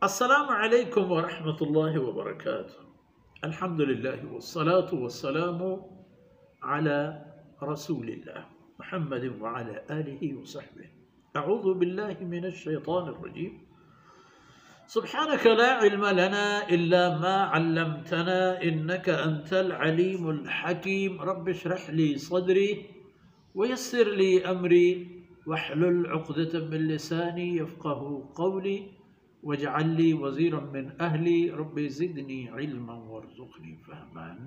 अस्सलामु अलैकुम व रहमतुल्लाहि व बरकातुहू। अल्हम्दुलिल्लाह वस्सलातु वस्सलामु अला रसूलिल्लाह मुहम्मदिन व अला आलिहि व सहबिहि। अऊज़ु बिल्लाहि मिनश शैतानिर रजीम। सुब्हानक ला इल्म लना इल्ला मा अल्लमतना इन्नका अंतल अलीमुल हकीम। रब्बि इश्रह ली सदरी व यस्सिर ली अमरी वहलुल उक़दतम मिन लिसानी यफ़क़हू क़ौली वजअल ली वज़ीरम मिन अहली रब्बि ज़िदनी इल्मन वरज़ुक़नी फ़हमन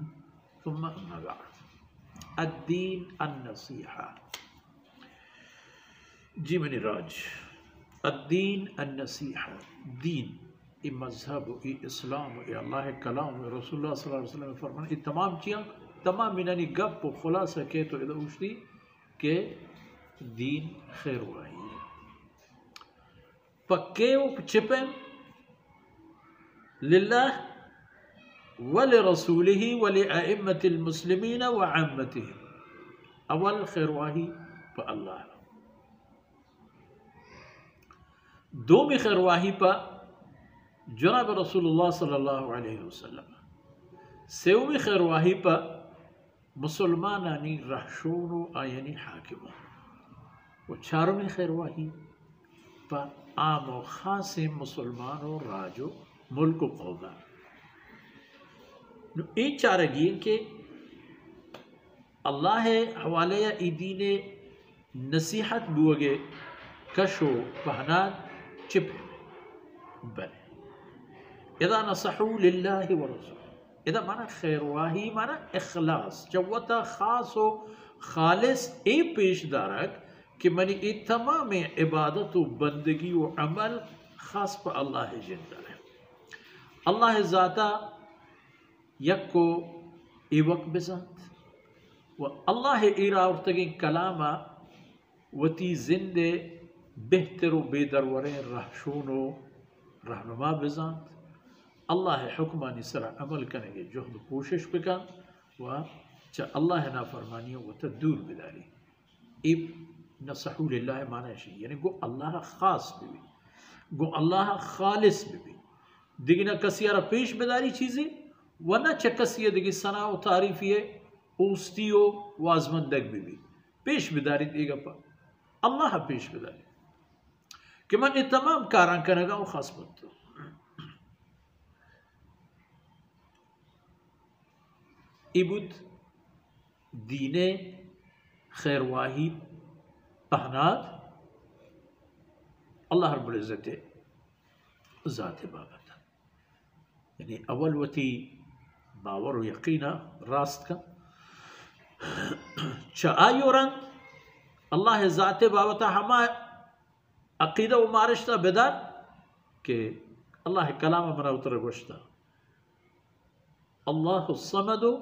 सुम्मा अम्मा बअद। अद्दीन अन्नसीहा। जी मनी राज अद्दीन अन्नसीहा। दीन ई मज़हब ई इस्लाम ई अल्लाह कलाम रसूलुल्लाह सल्लल्लाहु अलैहि वसल्लम फरमान ई तमाम चीज़ तमाम मिनानी गप व खुलासा के तो इधर उठती के दीन खैर वाही पक्के चिपे लिल्लाह वल रसूलिही वल अइम्मतिल मुस्लिमीन व अम्मतिही। अवल खैरवाही पर अल्लाह, दो में खैरवाही पर जनाब रसूलुल्लाह सल्लल्लाहु अलैहि वसल्लम, सेव में खैरवाही पर मुसलमानानी रहशूनो आयनी हाकिमों, वो चारों में खैरवाही पर आम व खास मुसलमानों राजो मुल्क कौमा। इन चारगी के अल्लाह हवाले या दीने नसीहत बुगे कशो पहनाद चिप बने इदा नसहू लिल्लाहि व रसूल। इदा माना खैरवाही माना इखलास चवता खास व खालिस ए पेशदारक कि मनी ए तमाम इबादत व बंदगी व अमल खास पर अल्लाह जिंदा है। अल्लाह ज़ाता यक को इवक बिजात व अल्लाह इरा उर्तगी कलामा वती जिंदे बेहतर व बेदरवरे रहशूनो रहनुमा बिजात। अल्लाह हुक्मानी सरा अमल करने के जहद कोशिश बिकन व च अल्लाह ना फरमानी व तदूर बिदारी। इब नसहू लिल्लाह माना शी यानी गो अल्लाह खास भी गो अल्लाह खालिस भी दिगिना कसियारा पेश बेदारी चीज़ें वना चकसिया दिगी सना व तारीफिए उस्तियो वाजमंदग भी पेश बेदारी देगा पर अल्लाह पेश बेदारी कि मन ये तमाम कारां करेगा वो खास मत इबुद दीने खैरवाही पहनाद अल्लाह रब्बुल इज़्ज़त ज़ात बाबत यानी अवल वती बावर व यकीना रास्त का चायोरन अल्लाह ज़ात बाबत हमा अकीदा व मारिशता बेदार के अल्लाह कलाम मना उतर गोश्ता अल्लाहु समदु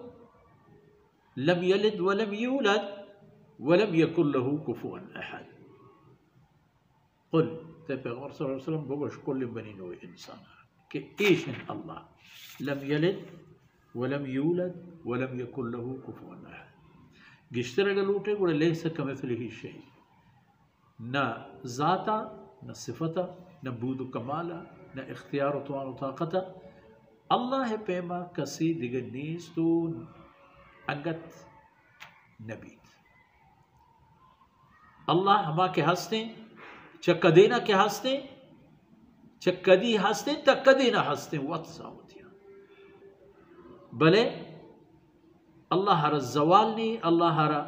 लम यलिद वलम यूलद वलम यकुल लहू कुफुवन अहद। कुल ते पैगंबर सल्लल्लाहु अलैहि वसल्लम बोगश कुल बनी नो इंसान के ईश अल्लाह लम यलिद वलम यूलद वलम यकुल लहू कुफुवन अहद। गिश्तर गलूटे गुड़े लैसा कमिथलिही शै न ज़ाता न सिफता न बूद कमाला न इख्तियार तवान ताकता अल्लाह पेमा कसी दिगर नीज तो अंगत नबीत अल्लाह हमा के हंसते चक्कदेना के हंसते चक्कदी हंसते तक्कदेना हंसते वत्सा होतिया भले अल्लाह हरा जवाल ने अल्लाह हरा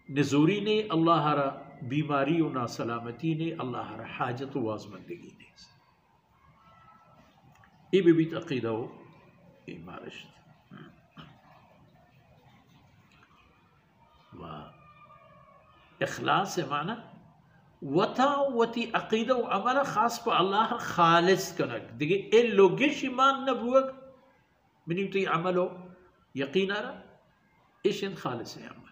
नजूरी ने अल्लाह हरा बीमारी और ना सलामती ने अल्लाह हरा हाजत वाजमंदगी ने ये भी अकीदा हो मारिश व इखलास से माना वता वती अकीदा व अमल खास पर अल्लाह खालिस कनक दिगे ए लोगिश ईमान नबुवक मिनी तो अमलो यकीन आ इशन खालिस है अमल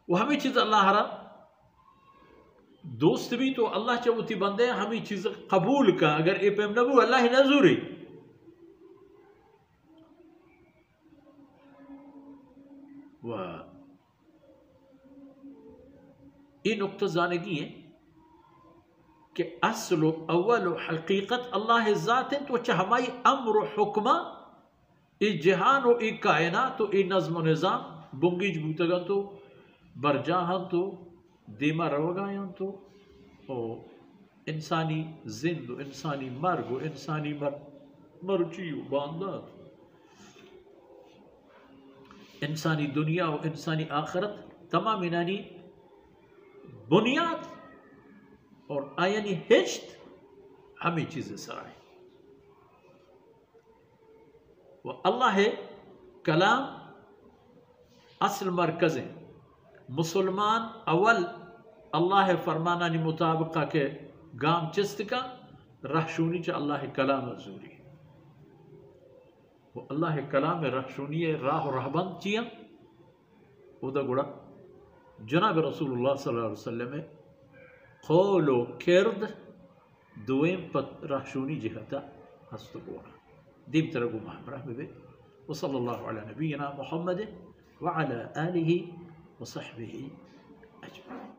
वो हमें चीज़ अल्लाह हरा दोस्त भी तो अल्लाह चवती बंदे हमें चीज़ कबूल का अगर ए पेम नबू अल्लाह नजूरी वह ये नुक्ता जानगी है कि असल अव्वल हकीकत अल्लाह ज़ात तो हमारी अम्र हुक्मा ई जहान व ई कायनात व ई नज़्म निज़ाम बुंगीज बूतगन तो बरजाहन तो दीमा रवगायन तो और इंसानी जिंद इंसानी मर्ग इंसानी मरची बांदात इंसानी दुनिया और इंसानी आखरत तमाम इनानी बुनियाद और आयनी हिश्त हमें चीज़ें सराय वह अल्लाह है कलाम असल मरकज़ मुसलमान अवल अल्लाह फरमाना मुताबिका के गाम चिस्त का रहशूनी च अल्लाह कलाम ज़ूरी वो अल्लाह कलाम रहशूनी राह रहबंद चिया उदा गुड़ा जनाब रसूलुल्लाह सल्लल्लाहु अलैहि वसल्लम क़ौल किर्द दुएम पत रहशूनी जिहता हस्त गुड़ा दीम तरगु महमरा में व सल्लल्लाहु अला नबीना मुहम्मद व अला आलिहि व सहबिहि अजमईन।